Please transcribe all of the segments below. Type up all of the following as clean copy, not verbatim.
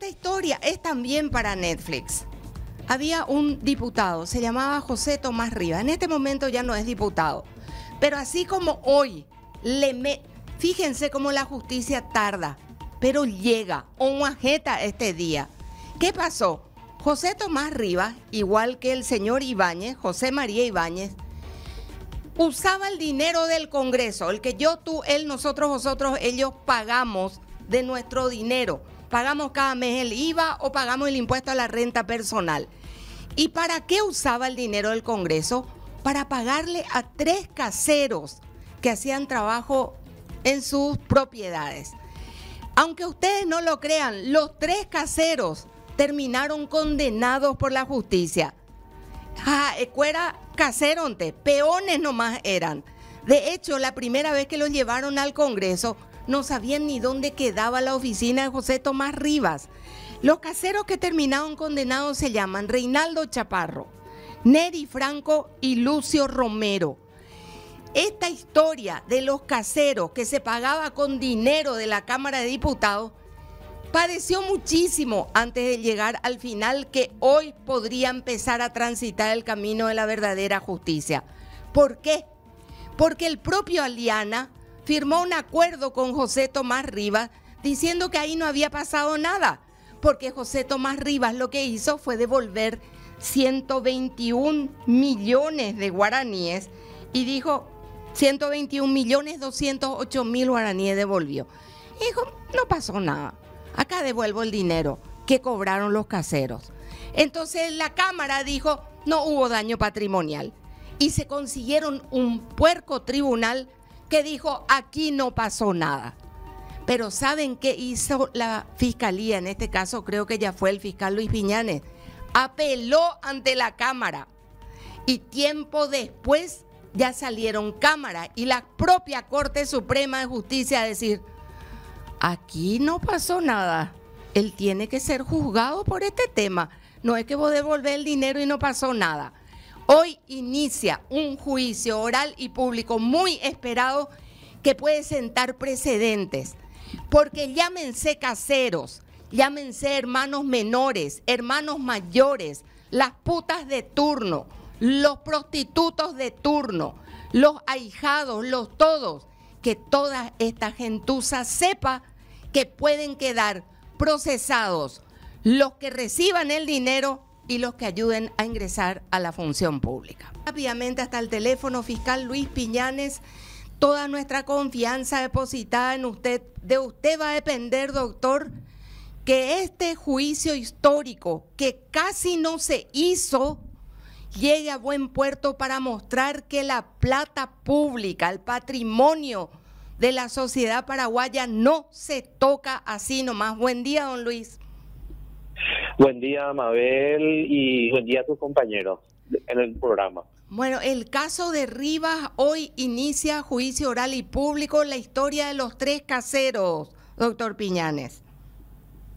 Esta historia es también para Netflix. Había un diputado, se llamaba José Tomás Rivas. En este momento ya no es diputado. Pero así como hoy, fíjense cómo la justicia tarda, pero llega, onguajeta este día. ¿Qué pasó? José Tomás Rivas, igual que el señor Ibáñez, José María Ibáñez, usaba el dinero del Congreso, el que yo, tú, él, nosotros, vosotros, ellos pagamos de nuestro dinero. Pagamos cada mes el IVA o pagamos el impuesto a la renta personal. ¿Y para qué usaba el dinero del Congreso? Para pagarle a 3 caseros que hacían trabajo en sus propiedades. Aunque ustedes no lo crean, los 3 caseros terminaron condenados por la justicia. Fuera caseronte, peones nomás eran. De hecho, la primera vez que los llevaron al Congreso, no sabían ni dónde quedaba la oficina de José Tomás Rivas. Los caseros que terminaron condenados se llaman Reinaldo Chaparro, Neri Franco y Lucio Romero. Esta historia de los caseros que se pagaba con dinero de la Cámara de Diputados padeció muchísimo antes de llegar al final que hoy podría empezar a transitar el camino de la verdadera justicia. ¿Por qué? Porque el propio Aliana firmó un acuerdo con José Tomás Rivas diciendo que ahí no había pasado nada, porque José Tomás Rivas lo que hizo fue devolver 121 millones de guaraníes y dijo 121.208.000 guaraníes devolvió. Y dijo, no pasó nada, acá devuelvo el dinero que cobraron los caseros. Entonces la Cámara dijo, no hubo daño patrimonial y se consiguieron un puerco tribunal que dijo, aquí no pasó nada. Pero ¿saben qué hizo la Fiscalía? En este caso creo que ya fue el fiscal Luis Piñanes. Apeló ante la Cámara y tiempo después ya salieron Cámara y la propia Corte Suprema de Justicia a decir, aquí no pasó nada. Él tiene que ser juzgado por este tema. No es que vos devolvés el dinero y no pasó nada. Hoy inicia un juicio oral y público muy esperado que puede sentar precedentes, porque llámense caseros, llámense hermanos menores, hermanos mayores, las putas de turno, los prostitutos de turno, los ahijados, los todos, que toda esta gentuza sepa que pueden quedar procesados los que reciban el dinero y los que ayuden a ingresar a la función pública. Rápidamente hasta el teléfono, fiscal Luis Piñanes, toda nuestra confianza depositada en usted, de usted va a depender, doctor, que este juicio histórico que casi no se hizo llegue a buen puerto para mostrar que la plata pública, el patrimonio de la sociedad paraguaya no se toca así nomás. Buen día, don Luis. Buen día, Mabel, y buen día a tus compañeros en el programa. Bueno, el caso de Rivas hoy inicia juicio oral y público, la historia de los 3 caseros, doctor Piñanes.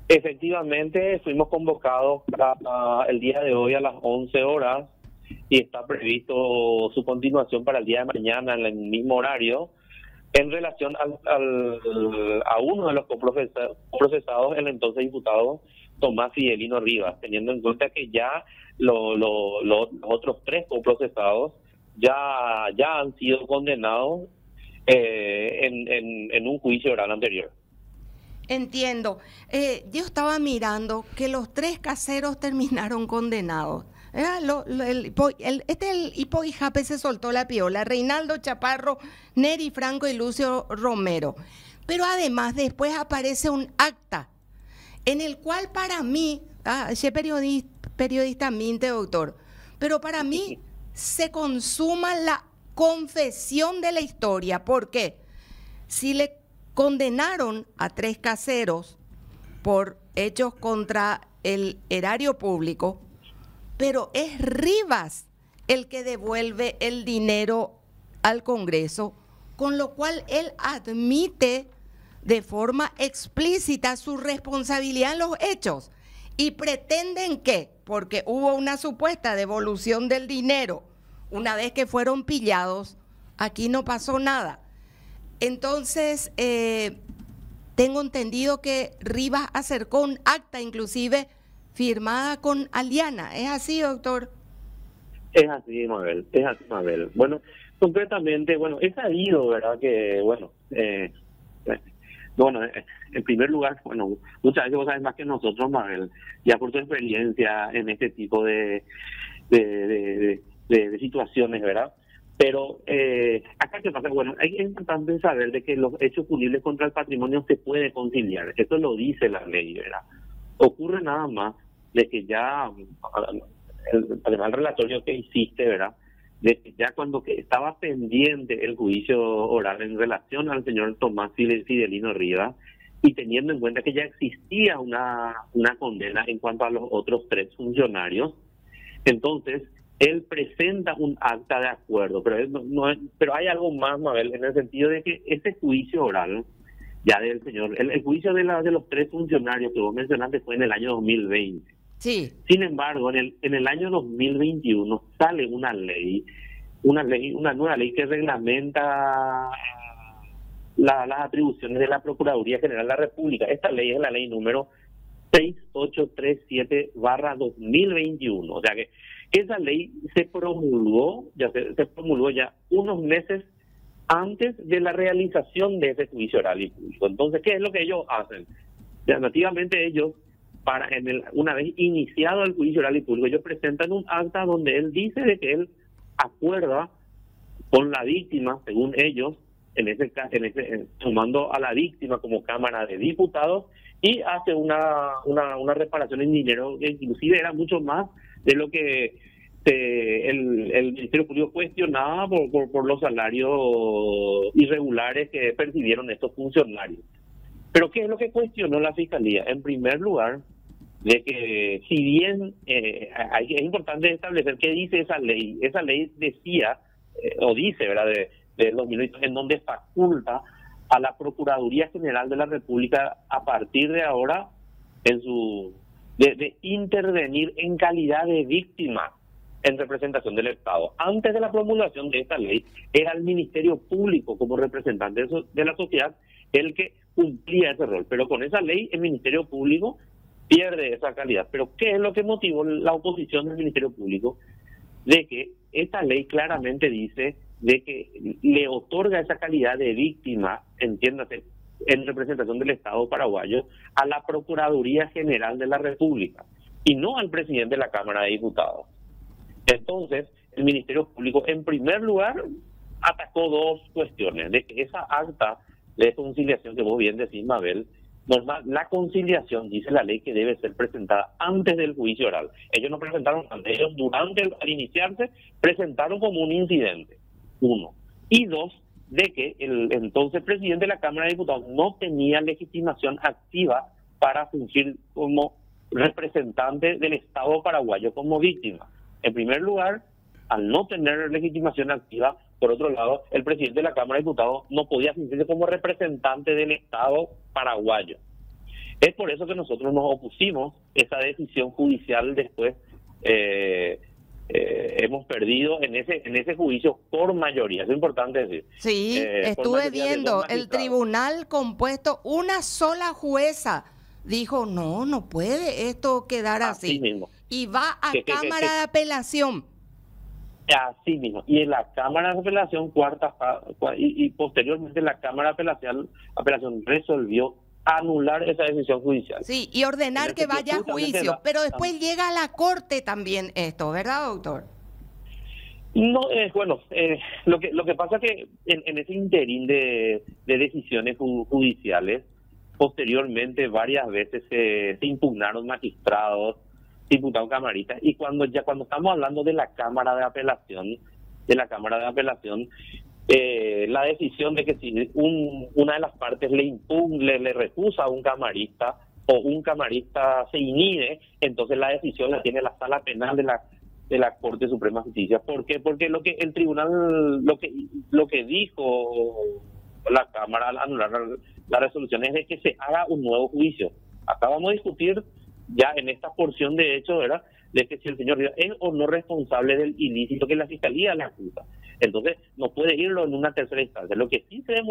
Efectivamente, fuimos convocados para el día de hoy a las 11 horas y está previsto su continuación para el día de mañana en el mismo horario en relación a uno de los coprocesados, el entonces diputado Tomás Fidelino Rivas, teniendo en cuenta que ya los otros 3 coprocesados ya han sido condenados en un juicio oral anterior. Entiendo. Yo estaba mirando que los 3 caseros terminaron condenados. El Hipo y Jape se soltó la piola, Reinaldo Chaparro, Neri Franco y Lucio Romero. Pero además después aparece un acta en el cual para mí, soy periodista minte, doctor, pero para mí se consuma la confesión de la historia. ¿Por qué? Si le condenaron a 3 caseros por hechos contra el erario público, pero es Rivas el que devuelve el dinero al Congreso, con lo cual él admite de forma explícita su responsabilidad en los hechos y pretenden que, porque hubo una supuesta devolución del dinero una vez que fueron pillados, aquí no pasó nada. Entonces, tengo entendido que Rivas acercó un acta inclusive firmada con Aliana. ¿Es así, doctor? Es así, Mabel, es así, Mabel. Bueno, concretamente, bueno, es sabido, ¿verdad? Que, en primer lugar, bueno, muchas veces vos sabes más que nosotros, Mabel, ya por tu experiencia en este tipo de situaciones, ¿verdad? Pero acá qué pasa, bueno, es importante saber de que los hechos punibles contra el patrimonio se puede conciliar, eso lo dice la ley, ¿verdad? Ocurre nada más de que ya, además el relatorio que hiciste, ¿verdad? De que ya cuando que estaba pendiente el juicio oral en relación al señor Tomás Fidelino Rivas, y teniendo en cuenta que ya existía una condena en cuanto a los otros 3 funcionarios, entonces él presenta un acta de acuerdo, pero pero hay algo más, Mabel, en el sentido de que ese juicio oral ya del señor, el juicio de los 3 funcionarios que vos mencionaste fue en el año 2020. Sí. Sin embargo, en el año 2021 sale una nueva ley que reglamenta las atribuciones de la Procuraduría General de la República. Esta ley es la ley número 6837/2021. O sea que esa ley se promulgó ya unos meses antes de la realización de ese juicio oral y público. Entonces, ¿qué es lo que ellos hacen? Alternativamente ellos, una vez iniciado el juicio oral y público, ellos presentan un acta donde él dice de que él acuerda con la víctima, según ellos, tomando a la víctima como Cámara de Diputados, y hace una reparación en dinero que inclusive era mucho más de lo que el Ministerio Público cuestionaba por los salarios irregulares que percibieron estos funcionarios. Pero ¿qué es lo que cuestionó la Fiscalía? En primer lugar, de que si bien es importante establecer qué dice esa ley decía, o dice, ¿verdad?, de 2020, en donde faculta a la Procuraduría General de la República a partir de ahora de intervenir en calidad de víctima en representación del Estado. Antes de la promulgación de esta ley, era el Ministerio Público como representante de la sociedad el que cumplía ese rol. Pero con esa ley, el Ministerio Público pierde esa calidad. Pero ¿qué es lo que motivó la oposición del Ministerio Público? De que esta ley claramente dice de que le otorga esa calidad de víctima, entiéndase, en representación del Estado paraguayo, a la Procuraduría General de la República y no al presidente de la Cámara de Diputados. Entonces, el Ministerio Público, en primer lugar, atacó 2 cuestiones: de que esa acta de conciliación que vos bien decís, Mabel, normal, la conciliación, dice la ley, que debe ser presentada antes del juicio oral. Ellos no presentaron antes, ellos al iniciarse presentaron como un incidente, 1. Y 2, de que el entonces presidente de la Cámara de Diputados no tenía legitimación activa para fungir como representante del Estado paraguayo como víctima. En primer lugar, al no tener legitimación activa, por otro lado, el presidente de la Cámara de Diputados no podía fungir como representante del Estado paraguayo. Es por eso que nosotros nos opusimos a esa decisión judicial después. Hemos perdido en ese juicio por mayoría, es importante decir. Sí, estuve viendo el tribunal compuesto, una sola jueza dijo, no puede esto quedar así. Mismo. Y va a Cámara de Apelación. Así mismo. Y en la Cámara de Apelación, y posteriormente la Cámara de Apelación resolvió anular esa decisión judicial. Sí, y ordenar que vaya a juicio, pero después llega a la Corte también esto, ¿verdad, doctor? No, lo que pasa es que en ese interín de decisiones judiciales, posteriormente varias veces se impugnaron magistrados, se impugnaron camaristas, y cuando estamos hablando de la Cámara de Apelación, la decisión de que si una de las partes le recusa a un camarista o un camarista se inhibe, entonces la decisión la tiene la Sala Penal de la Corte Suprema de Justicia. ¿Por qué? Porque lo que el tribunal, lo que dijo la Cámara al anular la resolución es de que se haga un nuevo juicio. Acá vamos a discutir ya en esta porción de hecho, ¿verdad?, de que si el señor Rivas es o no responsable del ilícito que la Fiscalía le acusa. Entonces, no puede irlo en una tercera instancia. Lo que sí se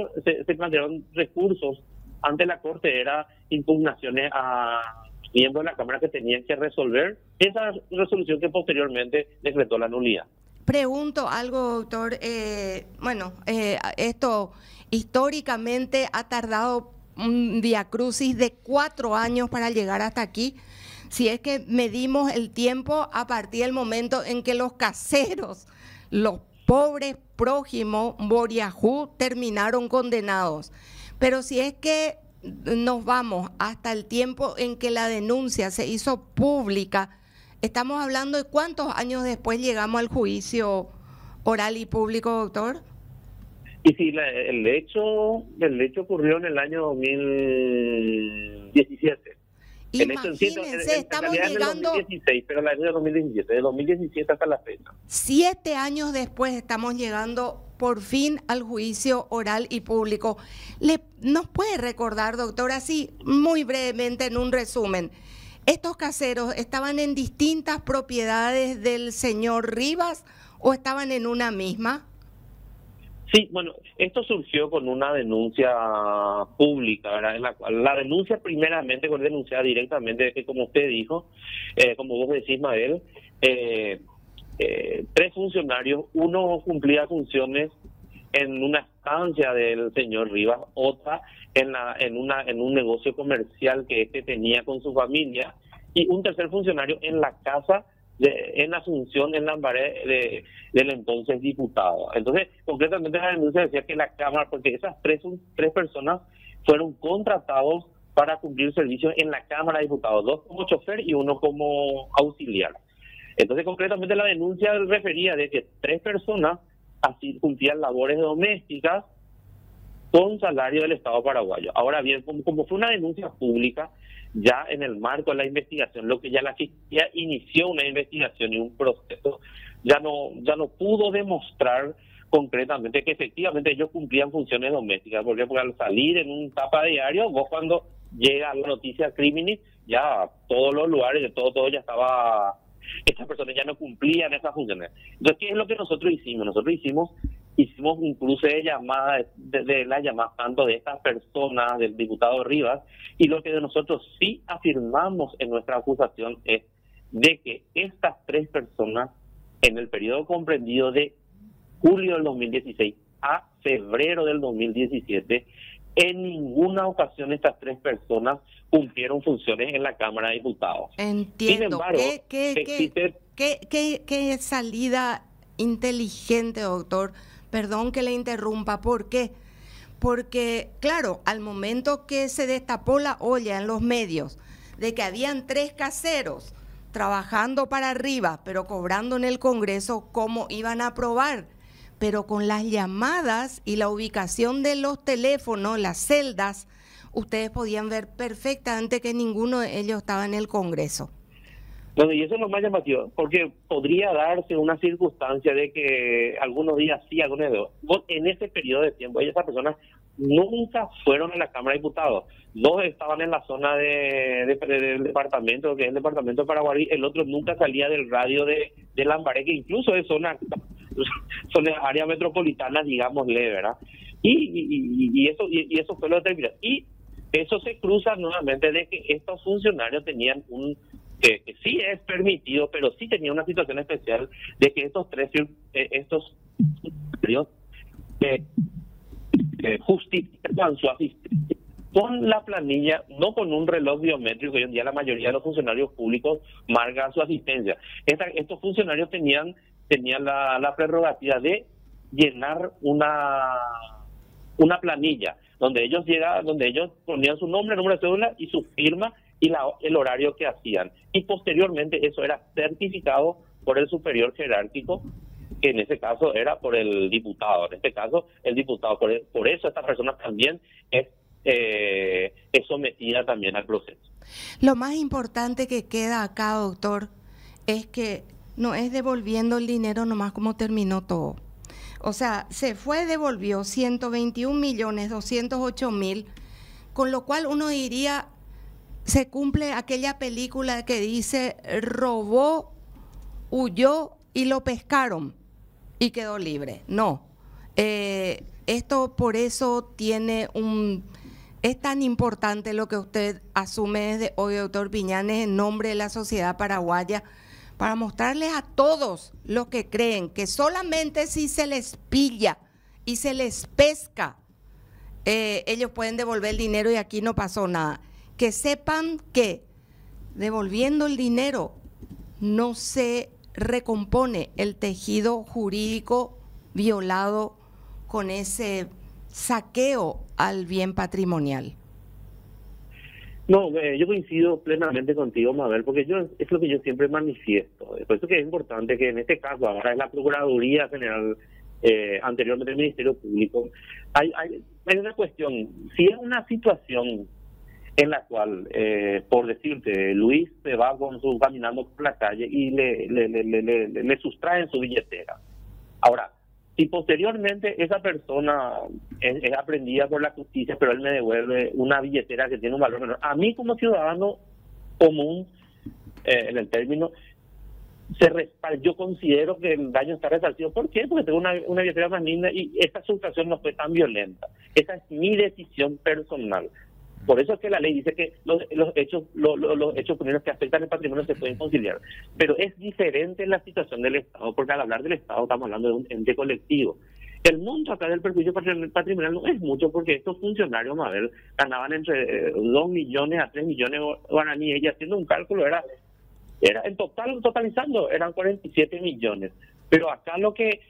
plantearon recursos ante la Corte era impugnaciones a miembros de la Cámara que tenían que resolver esa resolución que posteriormente decretó la nulidad. Pregunto algo, doctor. Esto históricamente ha tardado un viacrucis de 4 años para llegar hasta aquí. Si es que medimos el tiempo a partir del momento en que los caseros, los pobres prójimos, Boriajú, terminaron condenados. Pero si es que nos vamos hasta el tiempo en que la denuncia se hizo pública, estamos hablando de cuántos años después llegamos al juicio oral y público, doctor. Y si el hecho ocurrió en el año 2017. Imagínense, estamos llegando... En el 2016, pero la de 2017, de 2017 hasta la fecha. 7 años después estamos llegando por fin al juicio oral y público. ¿Nos puede recordar, doctor, así muy brevemente en un resumen? ¿Estos caseros estaban en distintas propiedades del señor Rivas o estaban en una misma? Sí, bueno, esto surgió con una denuncia pública, ¿verdad? En la cual la denuncia primeramente fue denunciada directamente, que como usted dijo, como vos decís, Mabel, 3 funcionarios, uno cumplía funciones en una estancia del señor Rivas, otra en un negocio comercial que tenía con su familia, y un tercer funcionario en la casa en Asunción, en Lambaré, del entonces diputado. Entonces, concretamente la denuncia decía que la Cámara, porque esas tres personas fueron contratados para cumplir servicios en la Cámara de Diputados, 2 como chofer y 1 como auxiliar. Entonces, concretamente la denuncia refería de que 3 personas así cumplían labores domésticas con salario del Estado paraguayo. Ahora bien, como fue una denuncia pública, ya en el marco de la investigación, lo que ya la Fiscalía inició una investigación y un proceso, ya no pudo demostrar concretamente que efectivamente ellos cumplían funciones domésticas, porque al salir en un tapa diario, vos cuando llega la noticia criminis, ya todos los lugares, de todo ya estaba, estas personas ya no cumplían esas funciones. Entonces, ¿qué es lo que nosotros hicimos? Hicimos un cruce de llamadas, de las llamadas tanto de estas personas, del diputado Rivas, y lo que de nosotros sí afirmamos en nuestra acusación es de que estas 3 personas, en el periodo comprendido de julio del 2016 a febrero del 2017, en ninguna ocasión estas 3 personas cumplieron funciones en la Cámara de Diputados. Entiendo. Sin embargo, ¿Qué salida inteligente, doctor? Perdón que le interrumpa. ¿Por qué? Porque, claro, al momento que se destapó la olla en los medios de que habían 3 caseros trabajando para arriba, pero cobrando en el Congreso, ¿cómo iban a aprobar? Pero con las llamadas y la ubicación de los teléfonos, las celdas, ustedes podían ver perfectamente que ninguno de ellos estaba en el Congreso. Bueno, y eso es lo más llamativo, porque podría darse una circunstancia de que algunos días sí, algunos no. En ese periodo de tiempo, esas personas nunca fueron a la Cámara de Diputados. 2 estaban en la zona del departamento, que es el departamento de Paraguay, el otro nunca salía del radio de Lambaré, que incluso es zona área metropolitana, digámosle, ¿verdad? Y eso fue lo determinante. Y eso se cruza nuevamente de que estos funcionarios tenían que sí es permitido, pero sí tenía una situación especial de que estos justifican su asistencia con la planilla, no con un reloj biométrico, que hoy en día la mayoría de los funcionarios públicos marcan su asistencia. Estos funcionarios tenían la prerrogativa de llenar una planilla donde ellos ponían su nombre, número de cédula y su firma y el horario que hacían. Y posteriormente eso era certificado por el superior jerárquico, que en ese caso era por el diputado. En este caso, el diputado. Por eso esta persona también es sometida también al proceso. Lo más importante que queda acá, doctor, es que no es devolviendo el dinero nomás como terminó todo. O sea, se devolvió 121.208.000, con lo cual uno diría, se cumple aquella película que dice, robó, huyó y lo pescaron y quedó libre. No, esto por eso tiene Es tan importante lo que usted asume desde hoy, doctor Piñanes, en nombre de la sociedad paraguaya, para mostrarles a todos los que creen que solamente si se les pilla y se les pesca, ellos pueden devolver el dinero y aquí no pasó nada. Que sepan que devolviendo el dinero no se recompone el tejido jurídico violado con ese saqueo al bien patrimonial. No, yo coincido plenamente contigo, Mabel, porque es lo que yo siempre manifiesto. Por eso que es importante que en este caso, ahora es la Procuraduría General, anteriormente el Ministerio Público, hay una cuestión. Si es una situación en la cual, por decirte, Luis se va caminando por la calle y le sustraen su billetera. Ahora, si posteriormente esa persona es aprendida por la justicia, pero él me devuelve una billetera que tiene un valor menor, a mí como ciudadano común, en el término, yo considero que el daño está resarcido. ¿Por qué? Porque tengo una billetera más linda y esa sustracción no fue tan violenta. Esa es mi decisión personal. Por eso es que la ley dice que los hechos punibles que afectan el patrimonio se pueden conciliar. Pero es diferente la situación del Estado, porque al hablar del Estado estamos hablando de un ente colectivo. El monto acá del perjuicio patrimonial no es mucho, porque estos funcionarios, Mabel, ganaban entre 2 millones a 3 millones de guaraníes, y haciendo un cálculo era en total, totalizando, eran 47 millones. Pero acá lo que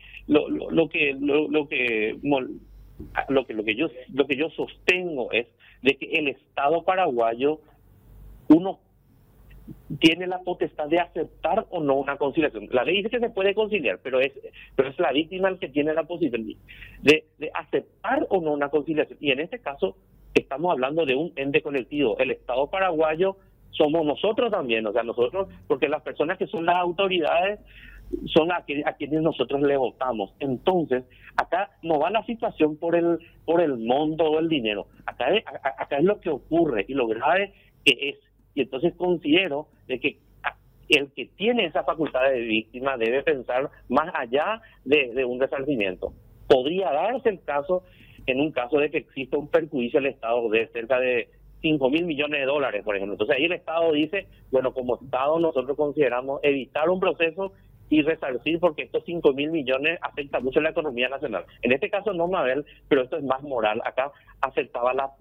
yo sostengo es de que el Estado paraguayo, uno tiene la potestad de aceptar o no una conciliación. La ley dice que se puede conciliar, pero es la víctima el que tiene la posibilidad de aceptar o no una conciliación. Y en este caso estamos hablando de un ente colectivo. El Estado paraguayo somos nosotros también, o sea, nosotros, porque las personas que son las autoridades son a quienes nosotros le votamos. Entonces, acá no va la situación por el monto o el dinero. Acá es lo que ocurre y lo grave que es. Y entonces considero de que el que tiene esa facultad de víctima debe pensar más allá de un resarcimiento. Podría darse el caso, en un caso de que exista un perjuicio al Estado de cerca de 5.000 millones de dólares, por ejemplo. Entonces ahí el Estado dice, bueno, como Estado nosotros consideramos evitar un proceso y resarcir, porque estos 5.000 millones afectan mucho la economía nacional. En este caso no, Mabel, pero esto es más moral. Acá afectaba la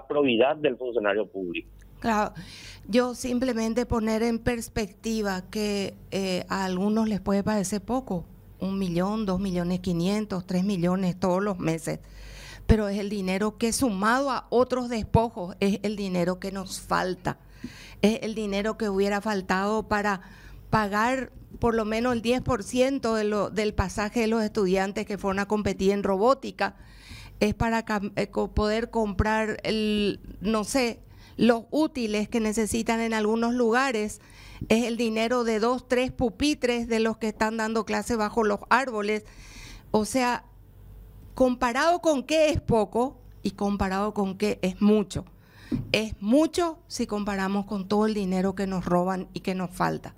probidad del funcionario público. Claro, yo simplemente poner en perspectiva que a algunos les puede parecer poco, 1 millón, 2.500.000, 3 millones todos los meses, pero es el dinero que sumado a otros despojos es el dinero que nos falta, es el dinero que hubiera faltado para pagar por lo menos el 10% del pasaje de los estudiantes que fueron a competir en robótica, es para poder comprar los útiles que necesitan en algunos lugares, es el dinero de 2, 3 pupitres de los que están dando clase bajo los árboles. O sea, comparado con qué es poco y comparado con qué es mucho. Es mucho si comparamos con todo el dinero que nos roban y que nos falta.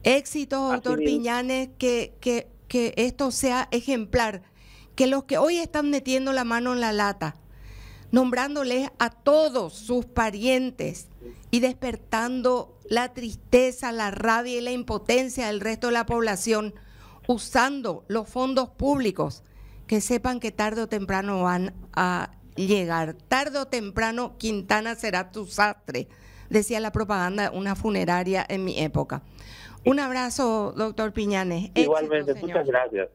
Éxito, doctor Piñanes, que esto sea ejemplar, que los que hoy están metiendo la mano en la lata, nombrándoles a todos sus parientes y despertando la tristeza, la rabia y la impotencia del resto de la población, usando los fondos públicos, que sepan que tarde o temprano van a llegar. Tarde o temprano Quintana será tu sastre, decía la propaganda de una funeraria en mi época. Un abrazo, doctor Piñanes. Igualmente, Éxito, muchas gracias.